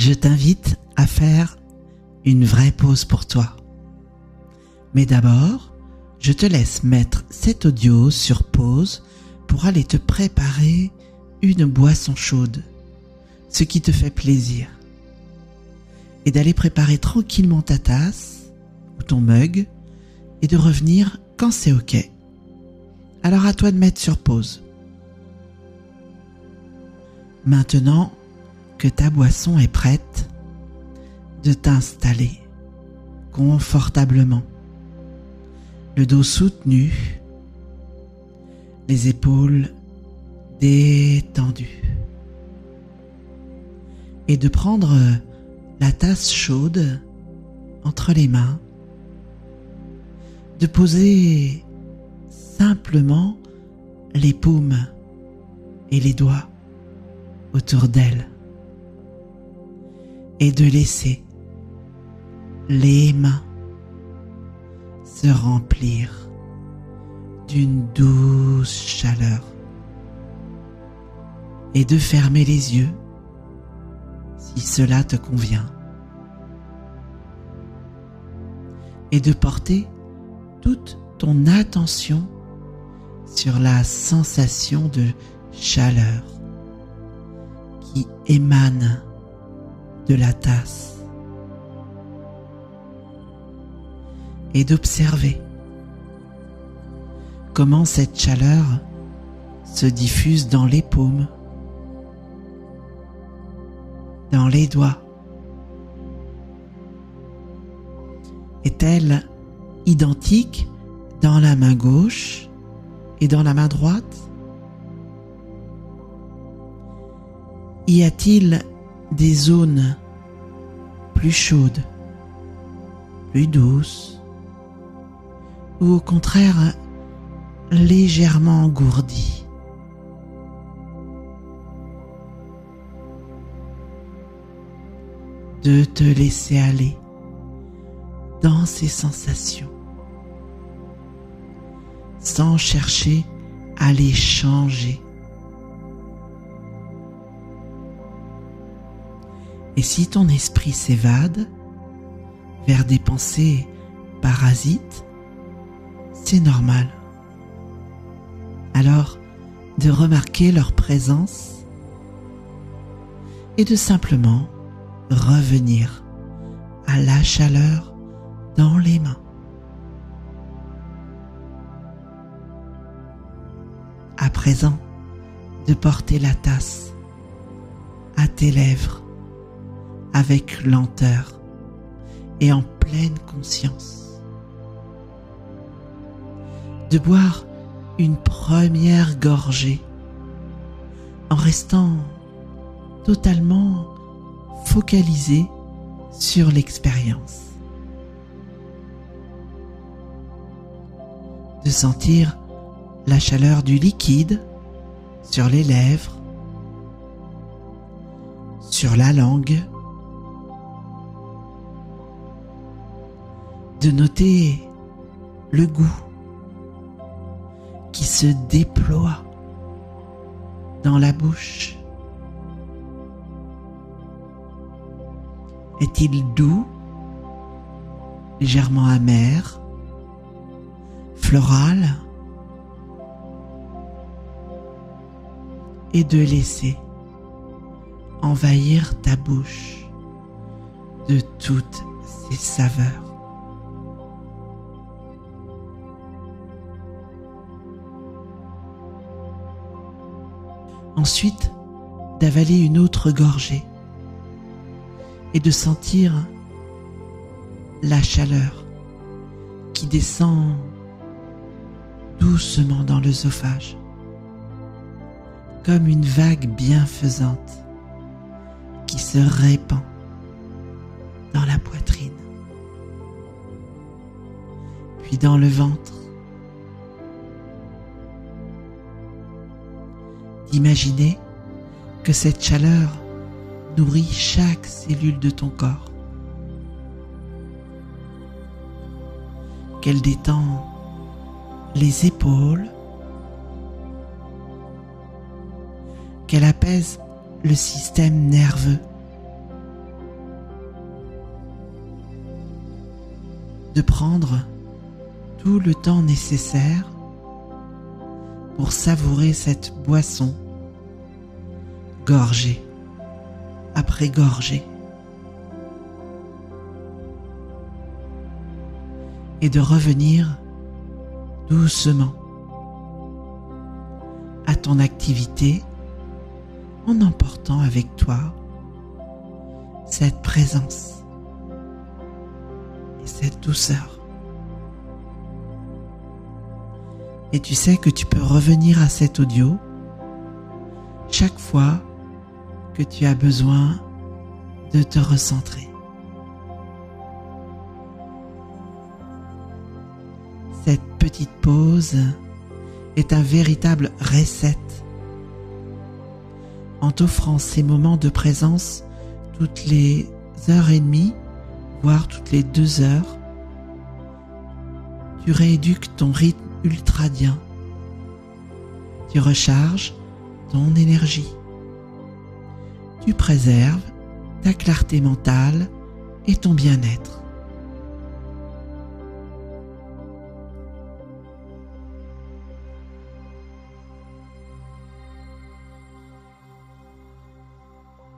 Je t'invite à faire une vraie pause pour toi. Mais d'abord, je te laisse mettre cet audio sur pause pour aller te préparer une boisson chaude, ce qui te fait plaisir, et d'aller préparer tranquillement ta tasse ou ton mug et de revenir quand c'est ok. Alors à toi de mettre sur pause. Maintenant que ta boisson est prête, de t'installer confortablement, le dos soutenu, les épaules détendues, et de prendre la tasse chaude entre les mains, de poser simplement les paumes et les doigts autour d'elle et de laisser les mains se remplir d'une douce chaleur et de fermer les yeux si cela te convient et de porter toute ton attention sur la sensation de chaleur qui émane de la tasse et d'observer comment cette chaleur se diffuse dans les paumes, dans les doigts. Est-elle identique dans la main gauche et dans la main droite? Y a-t-il des zones plus chaudes, plus douces, ou au contraire légèrement engourdies? De te laisser aller dans ces sensations, sans chercher à les changer. Et si ton esprit s'évade vers des pensées parasites, c'est normal. Alors, de remarquer leur présence et de simplement revenir à la chaleur dans les mains. À présent, de porter la tasse à tes lèvres avec lenteur et en pleine conscience. De boire une première gorgée en restant totalement focalisé sur l'expérience. De sentir la chaleur du liquide sur les lèvres, sur la langue, de noter le goût qui se déploie dans la bouche. Est-il doux, légèrement amer, floral? Et de laisser envahir ta bouche de toutes ces saveurs. Ensuite, d'avaler une autre gorgée et de sentir la chaleur qui descend doucement dans l'œsophage, comme une vague bienfaisante qui se répand dans la poitrine, puis dans le ventre. D'imaginer que cette chaleur nourrit chaque cellule de ton corps, qu'elle détend les épaules, qu'elle apaise le système nerveux de prendre tout le temps nécessaire pour savourer cette boisson, gorgée après gorgée, et de revenir doucement à ton activité en emportant avec toi cette présence et cette douceur. Et tu sais que tu peux revenir à cet audio chaque fois que tu as besoin de te recentrer. Cette petite pause est un véritable reset en t'offrant ces moments de présence toutes les 1h30, voire toutes les 2 heures. Tu rééduques ton rythme ultradien. Tu recharges ton énergie. Tu préserves ta clarté mentale et ton bien-être.